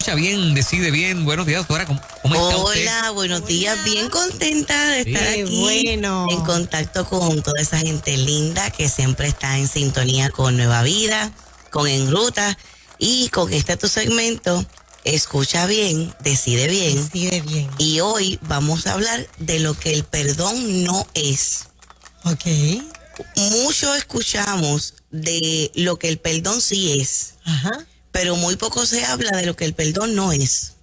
escucha bien, decide bien. Buenos días, doctora. ¿Cómo está usted? Hola, buenos días. Bien contenta de estar aquí en contacto con toda esa gente linda que siempre está en sintonía con Nueva Vida, con En Ruta y con tu segmento. Escucha bien, decide bien. Decide bien. Y hoy vamos a hablar de lo que el perdón no es. Ok. Mucho escuchamos de lo que el perdón sí es. Ajá. Pero muy poco se habla de lo que el perdón no es.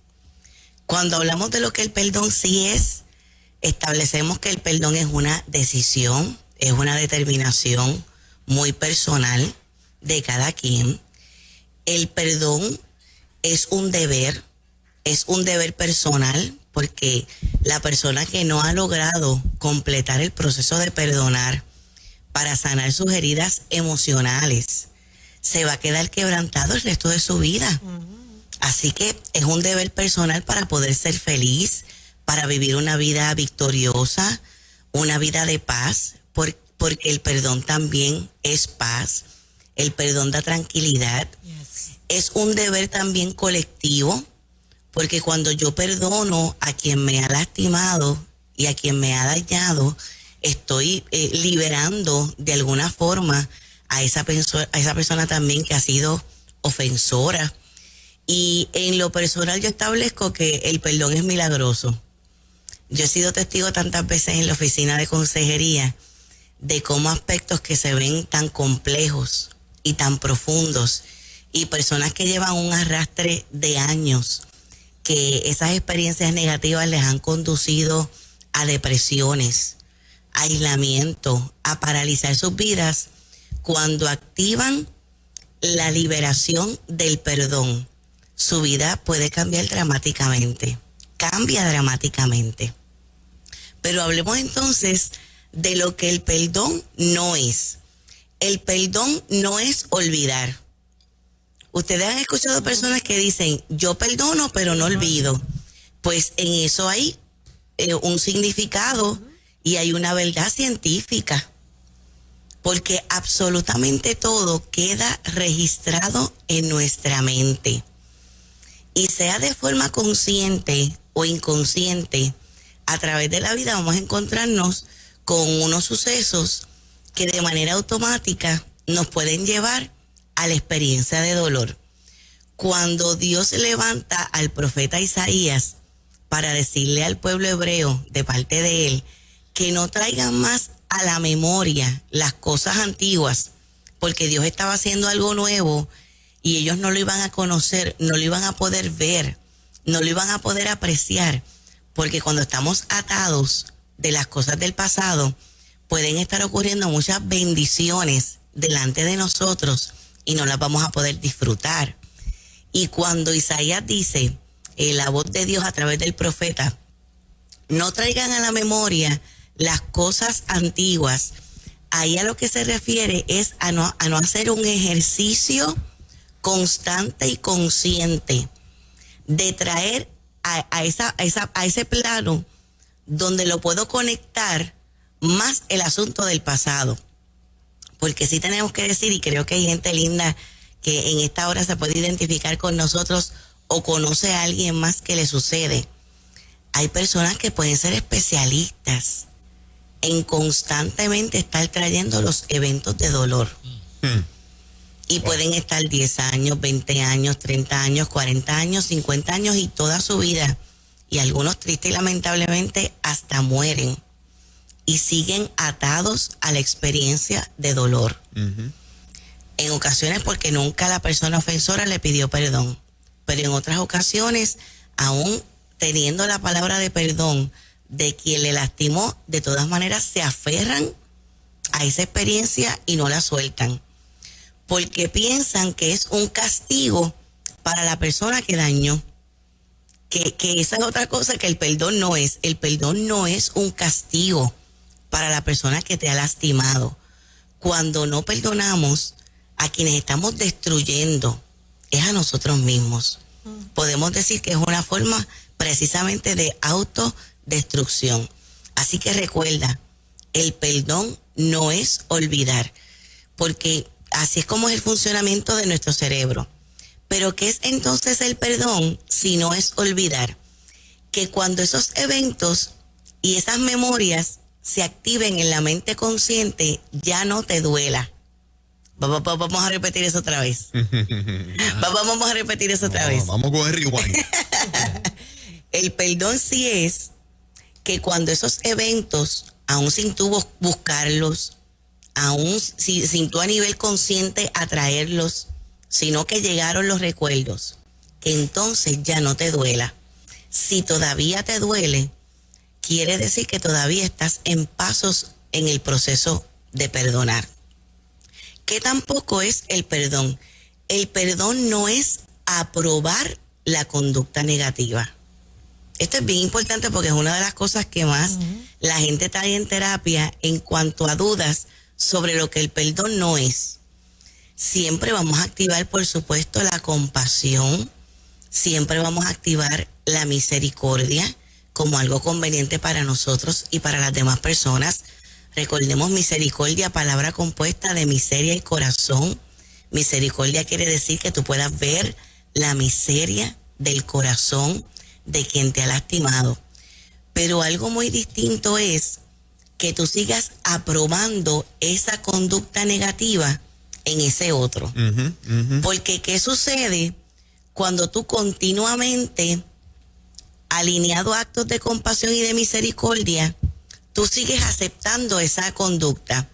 Cuando hablamos de lo que el perdón sí es, establecemos que el perdón es una decisión, es una determinación muy personal de cada quien. El perdón es un deber personal, porque la persona que no ha logrado completar el proceso de perdonar para sanar sus heridas emocionales, se va a quedar quebrantado el resto de su vida. Así que es un deber personal para poder ser feliz, para vivir una vida victoriosa, una vida de paz, porque el perdón también es paz, el perdón da tranquilidad. Yes. Es un deber también colectivo, porque cuando yo perdono a quien me ha lastimado y a quien me ha dañado, estoy liberando de alguna forma a esa persona también que ha sido ofensora. Y en lo personal yo establezco que el perdón es milagroso. Yo he sido testigo tantas veces en la oficina de consejería de cómo aspectos que se ven tan complejos y tan profundos, y personas que llevan un arrastre de años, que esas experiencias negativas les han conducido a depresiones, a aislamiento, a paralizar sus vidas. Cuando activan la liberación del perdón, su vida puede cambiar dramáticamente, cambia dramáticamente. Pero hablemos entonces de lo que el perdón no es. El perdón no es olvidar. Ustedes han escuchado personas que dicen, yo perdono pero no olvido. Pues en eso hay un significado y hay una verdad científica. Porque absolutamente todo queda registrado en nuestra mente. Y sea de forma consciente o inconsciente, a través de la vida vamos a encontrarnos con unos sucesos que de manera automática nos pueden llevar a la experiencia de dolor. Cuando Dios levanta al profeta Isaías para decirle al pueblo hebreo de parte de él que no traigan más a la memoria las cosas antiguas, porque Dios estaba haciendo algo nuevo y ellos no lo iban a conocer, no lo iban a poder ver, no lo iban a poder apreciar, porque cuando estamos atados de las cosas del pasado, pueden estar ocurriendo muchas bendiciones delante de nosotros y no las vamos a poder disfrutar. Y cuando Isaías dice, la voz de Dios a través del profeta, no traigan a la memoria las cosas antiguas, ahí a lo que se refiere es a no hacer un ejercicio constante y consciente de traer a ese plano donde lo puedo conectar más el asunto del pasado. Porque sí tenemos que decir, y creo que hay gente linda que en esta hora se puede identificar con nosotros o conoce a alguien más que le sucede. Hay personas que pueden ser especialistas en constantemente estar trayendo los eventos de dolor. Y pueden estar 10 años, 20 años, 30 años, 40 años, 50 años y toda su vida. Y algunos triste y lamentablemente hasta mueren. Y siguen atados a la experiencia de dolor. En ocasiones porque nunca la persona ofensora le pidió perdón. Pero en otras ocasiones, aún teniendo la palabra de perdón de quien le lastimó, de todas maneras se aferran a esa experiencia y no la sueltan. Porque piensan que es un castigo para la persona que dañó. Que esa es otra cosa que el perdón no es. El perdón no es un castigo para la persona que te ha lastimado. Cuando no perdonamos, a quienes estamos destruyendo es a nosotros mismos. Podemos decir que es una forma precisamente de autodestrucción. Así que recuerda, el perdón no es olvidar, porque así es como es el funcionamiento de nuestro cerebro. Pero ¿qué es entonces el perdón si no es olvidar? Que cuando esos eventos y esas memorias se activen en la mente consciente, ya no te duela. Vamos a repetir eso otra vez. Vamos a repetir eso otra vez. Vamos con el rewind. El perdón sí es que cuando esos eventos, aún sin tú buscarlos, aún sin tú a nivel consciente atraerlos, sino que llegaron los recuerdos, que entonces ya no te duela. Si todavía te duele, quiere decir que todavía estás en pasos en el proceso de perdonar. ¿Qué tampoco es el perdón? El perdón no es aprobar la conducta negativa. Esto es bien importante porque es una de las cosas que más la gente trae en terapia en cuanto a dudas sobre lo que el perdón no es. Siempre vamos a activar, por supuesto, la compasión. Siempre vamos a activar la misericordia como algo conveniente para nosotros y para las demás personas. Recordemos misericordia, palabra compuesta de miseria y corazón. Misericordia quiere decir que tú puedas ver la miseria del corazón de quien te ha lastimado. Pero algo muy distinto es que tú sigas aprobando esa conducta negativa en ese otro. Porque ¿qué sucede cuando tú continuamente, alineado a actos de compasión y de misericordia, tú sigues aceptando esa conducta?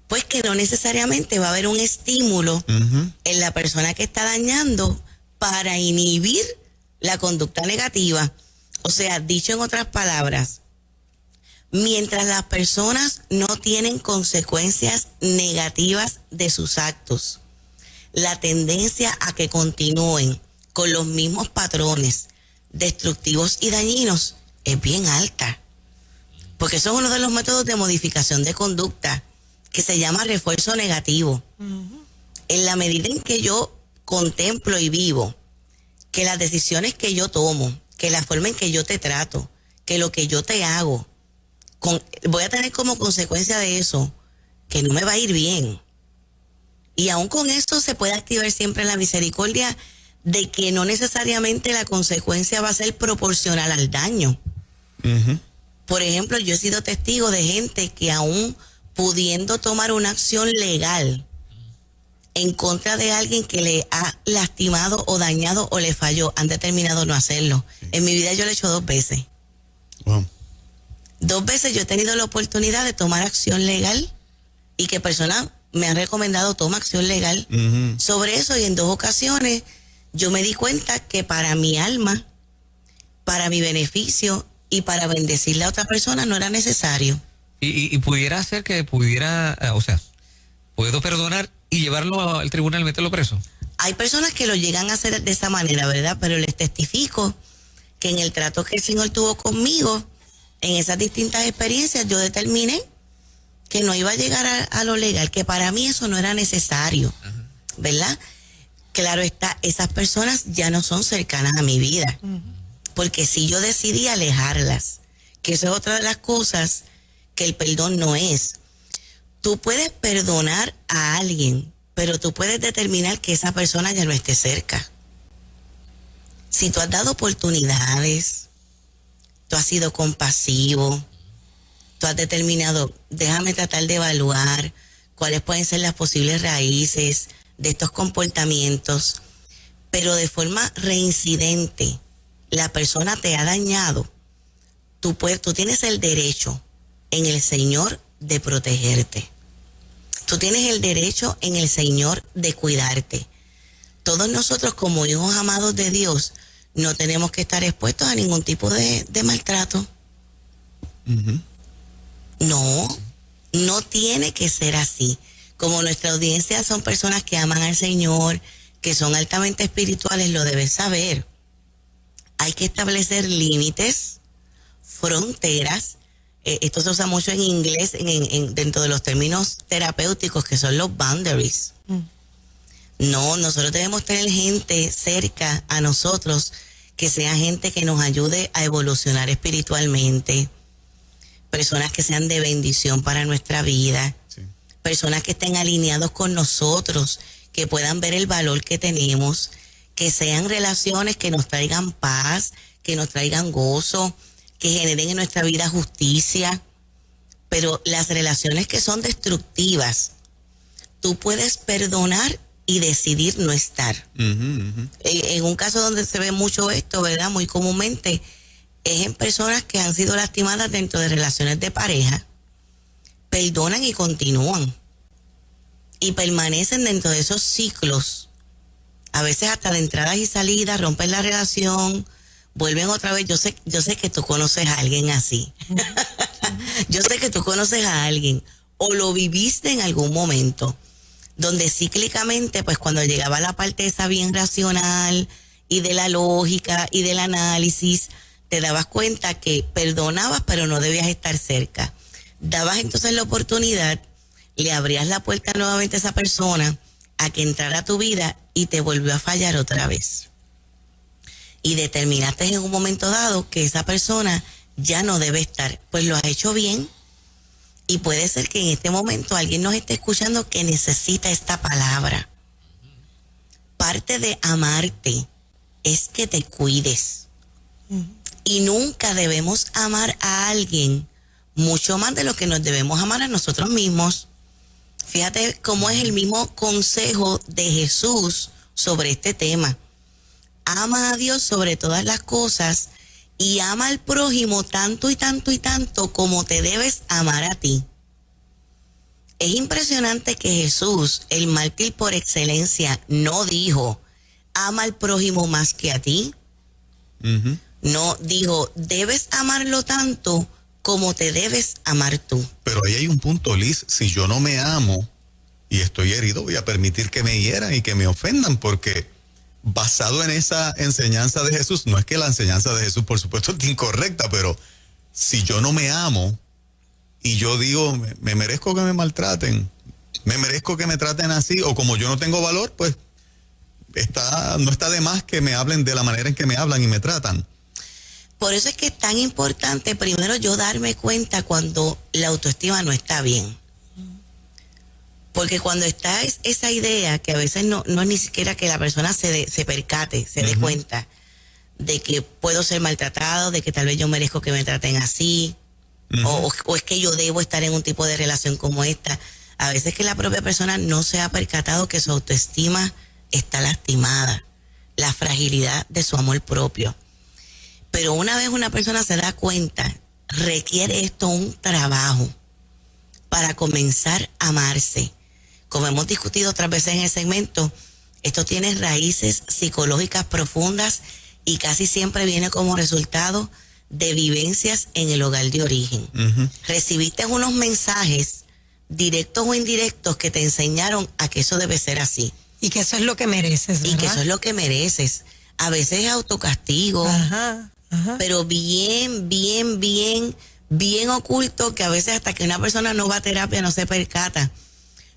Pues que no necesariamente va a haber un estímulo en la persona que está dañando para inhibir la conducta negativa. O sea, dicho en otras palabras, mientras las personas no tienen consecuencias negativas de sus actos, la tendencia a que continúen con los mismos patrones destructivos y dañinos es bien alta. Porque eso es uno de los métodos de modificación de conducta que se llama refuerzo negativo. En la medida en que yo contemplo y vivo que las decisiones que yo tomo, que la forma en que yo te trato, que lo que yo te hago, voy a tener como consecuencia de eso que no me va a ir bien. Y aún con esto se puede activar siempre la misericordia de que no necesariamente la consecuencia va a ser proporcional al daño. Por ejemplo, yo he sido testigo de gente que aún pudiendo tomar una acción legal en contra de alguien que le ha lastimado o dañado o le falló, han determinado no hacerlo. En mi vida yo lo he hecho 2 veces. Wow. 2 veces yo he tenido la oportunidad de tomar acción legal y que personas me han recomendado toma acción legal sobre eso, y en 2 ocasiones yo me di cuenta que para mi alma, para mi beneficio y para bendecirle a otra persona no era necesario. Y pudiera ser que pudiera, o sea, puedo perdonar y llevarlo al tribunal y meterlo preso. Hay personas que lo llegan a hacer de esa manera, ¿verdad? Pero les testifico que en el trato que el Señor tuvo conmigo, en esas distintas experiencias, yo determiné que no iba a llegar a lo legal, que para mí eso no era necesario, ¿verdad? Claro está, esas personas ya no son cercanas a mi vida, porque si yo decidí alejarlas, que eso es otra de las cosas que el perdón no es. Tú puedes perdonar a alguien, pero tú puedes determinar que esa persona ya no esté cerca. Si tú has dado oportunidades, tú has sido compasivo, tú has determinado, déjame tratar de evaluar cuáles pueden ser las posibles raíces de estos comportamientos, pero de forma reincidente, la persona te ha dañado, tú tienes el derecho en el Señor de protegerte. Tú tienes el derecho en el Señor de cuidarte. Todos nosotros como hijos amados de Dios no tenemos que estar expuestos a ningún tipo de maltrato. No tiene que ser así. Como nuestra audiencia son personas que aman al Señor, que son altamente espirituales, lo debes saber. Hay que establecer límites, fronteras. Esto se usa mucho en inglés dentro de los términos terapéuticos, que son los boundaries. No, nosotros debemos tener gente cerca a nosotros que sea gente que nos ayude a evolucionar espiritualmente, personas que sean de bendición para nuestra vida, personas que estén alineados con nosotros, que puedan ver el valor que tenemos, que sean relaciones que nos traigan paz, que nos traigan gozo, que generen en nuestra vida justicia. Pero las relaciones que son destructivas, tú puedes perdonar y decidir no estar. En un caso donde se ve mucho esto, ¿verdad? Muy comúnmente, es en personas que han sido lastimadas dentro de relaciones de pareja, perdonan y continúan. Y permanecen dentro de esos ciclos, a veces hasta de entradas y salidas, rompen la relación, vuelven otra vez. Yo sé que tú conoces a alguien así. Yo sé que tú conoces a alguien, o lo viviste en algún momento, donde cíclicamente, pues cuando llegaba la parte esa bien racional y de la lógica y del análisis, te dabas cuenta que perdonabas, pero no debías estar cerca. Dabas entonces la oportunidad, le abrías la puerta nuevamente a esa persona a que entrara a tu vida y te volvió a fallar otra vez. Y determinaste en un momento dado que esa persona ya no debe estar. Pues lo has hecho bien. Y puede ser que en este momento alguien nos esté escuchando que necesita esta palabra. Parte de amarte es que te cuides. Y nunca debemos amar a alguien mucho más de lo que nos debemos amar a nosotros mismos. Fíjate cómo es el mismo consejo de Jesús sobre este tema. Ama a Dios sobre todas las cosas y ama al prójimo tanto y tanto y tanto como te debes amar a ti. Es impresionante que Jesús, el mártir por excelencia, no dijo, ama al prójimo más que a ti. No, dijo, debes amarlo tanto como te debes amar tú. Pero ahí hay un punto, Liz. Si yo no me amo y estoy herido, voy a permitir que me hieran y que me ofendan, porque basado en esa enseñanza de Jesús, no es que la enseñanza de Jesús, por supuesto, es incorrecta, pero si yo no me amo y yo digo, me merezco que me maltraten, me merezco que me traten así, o como yo no tengo valor, pues no está de más que me hablen de la manera en que me hablan y me tratan. Por eso es que es tan importante primero yo darme cuenta cuando la autoestima no está bien. Porque cuando está esa idea, que a veces no es ni siquiera que la persona se percate, se dé cuenta de que puedo ser maltratado, de que tal vez yo merezco que me traten así, o es que yo debo estar en un tipo de relación como esta. A veces que la propia persona no se ha percatado que su autoestima está lastimada, la fragilidad de su amor propio. Pero una vez una persona se da cuenta, requiere esto un trabajo para comenzar a amarse. Como hemos discutido otras veces en el segmento, esto tiene raíces psicológicas profundas y casi siempre viene como resultado de vivencias en el hogar de origen. Recibiste unos mensajes, directos o indirectos, que te enseñaron a que eso debe ser así. Y que eso es lo que mereces, ¿verdad? Y que eso es lo que mereces. A veces es autocastigo, pero bien oculto, que a veces hasta que una persona no va a terapia no se percata.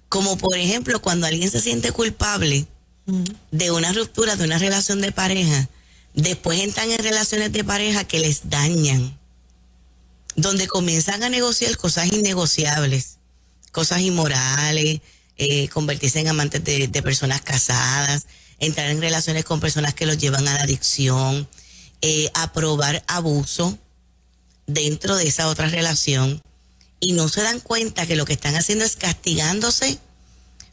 Como por ejemplo, cuando alguien se siente culpable de una ruptura, de una relación de pareja, después entran en relaciones de pareja que les dañan, donde comienzan a negociar cosas innegociables, cosas inmorales, convertirse en amantes de personas casadas, entrar en relaciones con personas que los llevan a la adicción, aprobar abuso dentro de esa otra relación, y no se dan cuenta que lo que están haciendo es castigándose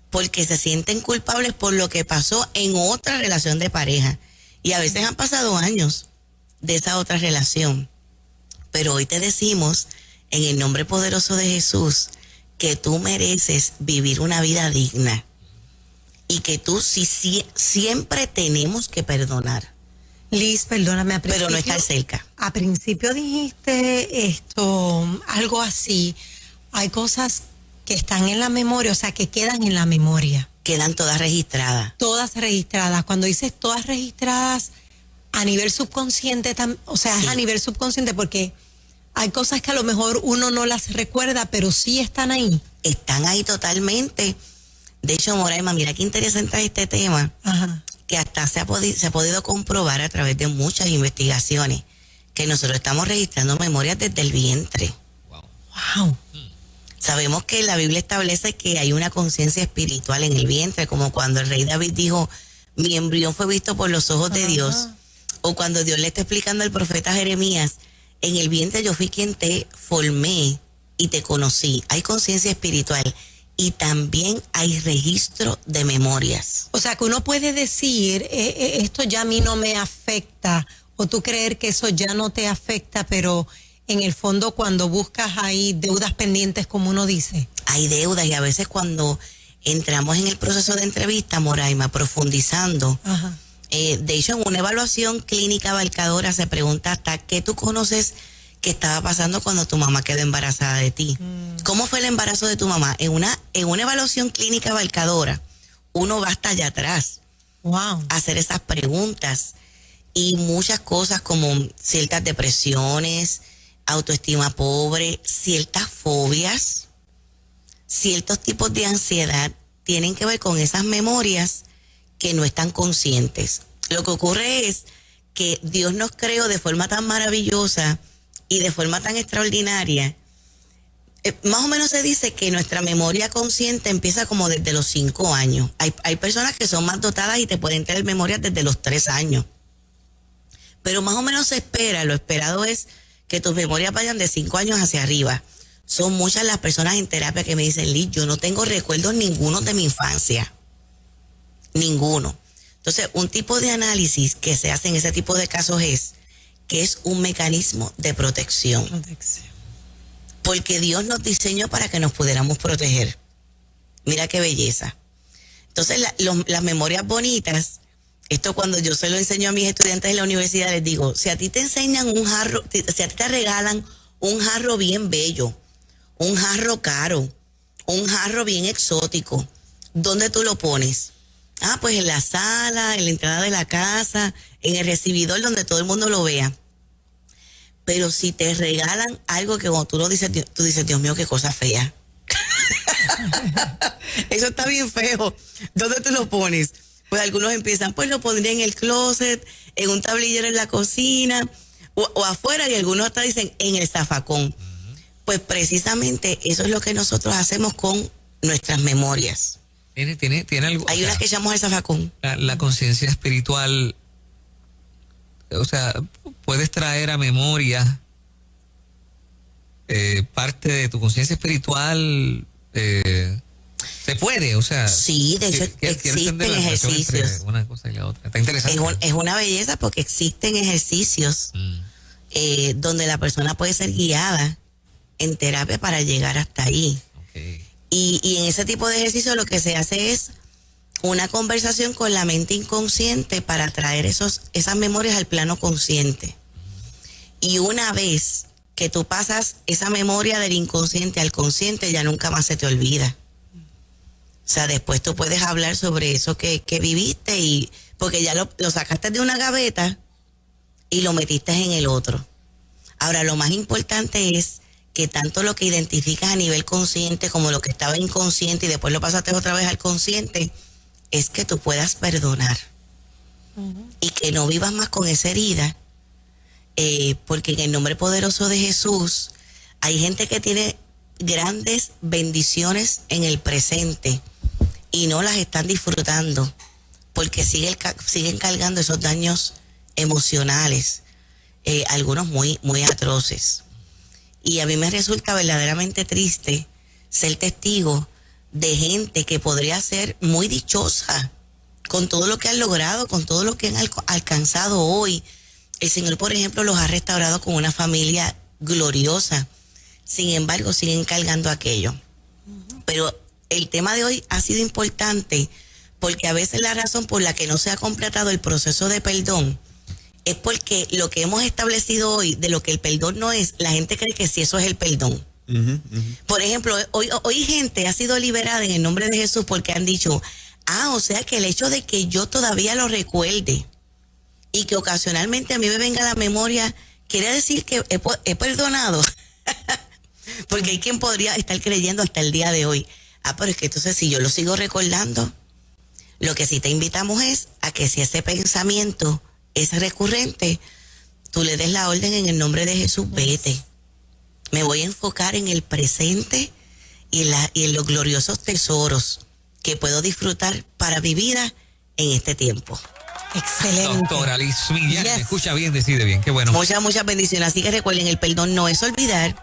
porque se sienten culpables por lo que pasó en otra relación de pareja. Y a veces han pasado años de esa otra relación. Pero hoy te decimos, en el nombre poderoso de Jesús, que tú mereces vivir una vida digna. Y que tú siempre tenemos que perdonar. Liz, perdóname, pero no estar cerca. A principio dijiste algo así. Hay cosas que están en la memoria, o sea, que quedan en la memoria. Quedan todas registradas. Todas registradas. Cuando dices todas registradas, a nivel subconsciente, o sea, Sí. es a nivel subconsciente, porque hay cosas que a lo mejor uno no las recuerda, pero sí están ahí. Están ahí totalmente. De hecho, Moraima, mira qué interesante este tema. Que hasta se ha podido comprobar a través de muchas investigaciones que nosotros estamos registrando memorias desde el vientre. Wow. Sabemos que la Biblia establece que hay una conciencia espiritual en el vientre, como cuando el rey David dijo, mi embrión fue visto por los ojos de Dios, o cuando Dios le está explicando al profeta Jeremías, en el vientre yo fui quien te formé y te conocí. Hay conciencia espiritual y también hay registro de memorias. O sea, que uno puede decir, esto ya a mí no me afecta, o tú creer que eso ya no te afecta, pero en el fondo cuando buscas ahí deudas pendientes, como uno dice. Hay deudas y a veces cuando entramos en el proceso de entrevista, Moraima, profundizando, Ajá. de hecho en una evaluación clínica abarcadora se pregunta hasta qué tú conoces que estaba pasando cuando tu mamá quedó embarazada de ti. ¿Cómo fue el embarazo de tu mamá? En una evaluación clínica abarcadora, uno va hasta allá atrás Wow. a hacer esas preguntas y muchas cosas como ciertas depresiones, autoestima pobre, ciertas fobias, ciertos tipos de ansiedad tienen que ver con esas memorias que no están conscientes. Lo que ocurre es que Dios nos creó de forma tan maravillosa y de forma tan extraordinaria. Más o menos se dice que nuestra memoria consciente empieza como desde los 5 años. Hay personas que son más dotadas y te pueden tener memorias desde los 3 años. Pero más o menos se espera, lo esperado es que tus memorias vayan de 5 años hacia arriba. Son muchas las personas en terapia que me dicen, Liz, yo no tengo recuerdos ninguno de mi infancia. Ninguno. Entonces, un tipo de análisis que se hace en ese tipo de casos es que es un mecanismo de protección. Porque Dios nos diseñó para que nos pudiéramos proteger. Mira qué belleza. Entonces, las memorias bonitas, esto cuando yo se lo enseño a mis estudiantes en la universidad, les digo, si a ti te enseñan un jarro, si a ti te regalan un jarro bien bello, un jarro caro, un jarro bien exótico, ¿dónde tú lo pones? Ah, pues en la sala, en la entrada de la casa, en el recibidor donde todo el mundo lo vea. Pero si te regalan algo que cuando tú lo dices, tú dices, Dios mío, qué cosa fea. Eso está bien feo. ¿Dónde tú lo pones? Pues algunos empiezan, pues lo pondría en el closet, en un tablillero en la cocina, o afuera, y algunos hasta dicen en el zafacón. Pues precisamente eso es lo que nosotros hacemos con nuestras memorias. Tiene algo. Hay unas que llamamos el zafacón. La conciencia espiritual, o sea, puedes traer a memoria parte de tu conciencia espiritual. Se puede, o sea. Sí, de hecho existen ejercicios. Una cosa y la otra. Está interesante. Es una belleza porque existen ejercicios donde la persona puede ser guiada en terapia para llegar hasta ahí. Okay. Y en ese tipo de ejercicio lo que se hace es una conversación con la mente inconsciente para traer esas memorias al plano consciente. Y una vez que tú pasas esa memoria del inconsciente al consciente, ya nunca más se te olvida. O sea, después tú puedes hablar sobre eso que viviste, y porque ya lo sacaste de una gaveta y lo metiste en el otro. Ahora, lo más importante es que tanto lo que identificas a nivel consciente como lo que estaba inconsciente y después lo pasaste otra vez al consciente, es que tú puedas perdonar. Y que no vivas más con esa herida, porque en el nombre poderoso de Jesús hay gente que tiene grandes bendiciones en el presente y no las están disfrutando porque siguen cargando esos daños emocionales, algunos muy, muy atroces. Y a mí me resulta verdaderamente triste ser testigo de gente que podría ser muy dichosa con todo lo que han logrado, con todo lo que han alcanzado hoy. El Señor, por ejemplo, los ha restaurado con una familia gloriosa. Sin embargo, siguen cargando aquello. Pero el tema de hoy ha sido importante porque a veces la razón por la que no se ha completado el proceso de perdón es porque lo que hemos establecido hoy de lo que el perdón no es, la gente cree que sí, eso es el perdón. Por ejemplo, hoy gente ha sido liberada en el nombre de Jesús porque han dicho, o sea que el hecho de que yo todavía lo recuerde y que ocasionalmente a mí me venga a la memoria, quiere decir que he perdonado. Porque hay quien podría estar creyendo hasta el día de hoy, pero es que entonces si yo lo sigo recordando, lo que sí te invitamos es a que si ese pensamiento es recurrente, tú le des la orden en el nombre de Jesús, vete. Me voy a enfocar en el presente y en los gloriosos tesoros que puedo disfrutar para mi vida en este tiempo. Excelente. Doctora Liz Millán, Yes. escucha bien, decide bien, qué bueno. Muchas bendiciones. Así que recuerden, el perdón no es olvidar,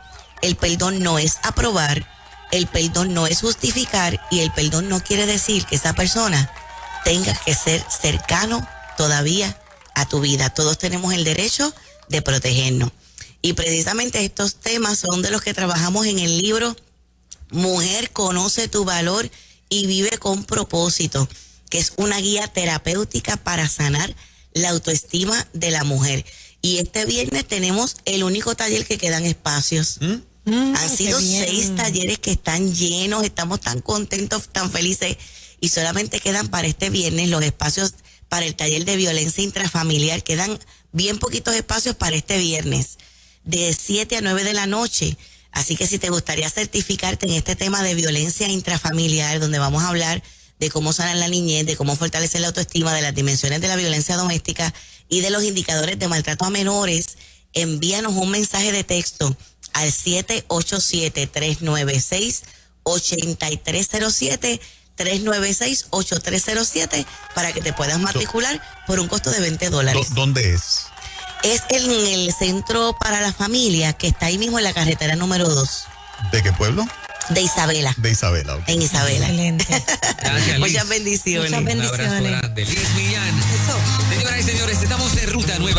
el perdón no es aprobar, el perdón no es justificar y el perdón no quiere decir que esa persona tenga que ser cercano todavía a tu vida. Todos tenemos el derecho de protegernos. Y precisamente estos temas son de los que trabajamos en el libro Mujer, conoce tu valor y vive con propósito, que es una guía terapéutica para sanar la autoestima de la mujer. Y este viernes tenemos el único taller que quedan espacios. Han sido qué bien. 6 talleres que están llenos, estamos tan contentos, tan felices, y solamente quedan para este viernes los espacios para el taller de violencia intrafamiliar. Quedan bien poquitos espacios para este viernes, de 7 a 9 de la noche. Así que si te gustaría certificarte en este tema de violencia intrafamiliar, donde vamos a hablar de cómo sanar la niñez, de cómo fortalecer la autoestima, de las dimensiones de la violencia doméstica y de los indicadores de maltrato a menores, envíanos un mensaje de texto al 787-396-8307, 396-8307, para que te puedas matricular por un costo de $20. ¿Dónde es? Es en el Centro para la Familia, que está ahí mismo en la carretera número 2 ¿De qué pueblo? de Isabela, De Isabela. Ok. en Isabela. Excelente. Gracias, Liz. Muchas bendiciones. Muchas Un abrazo bendiciones. grande. Liz Millán. Eso. Señoras y señores, estamos en Ruta Nueva.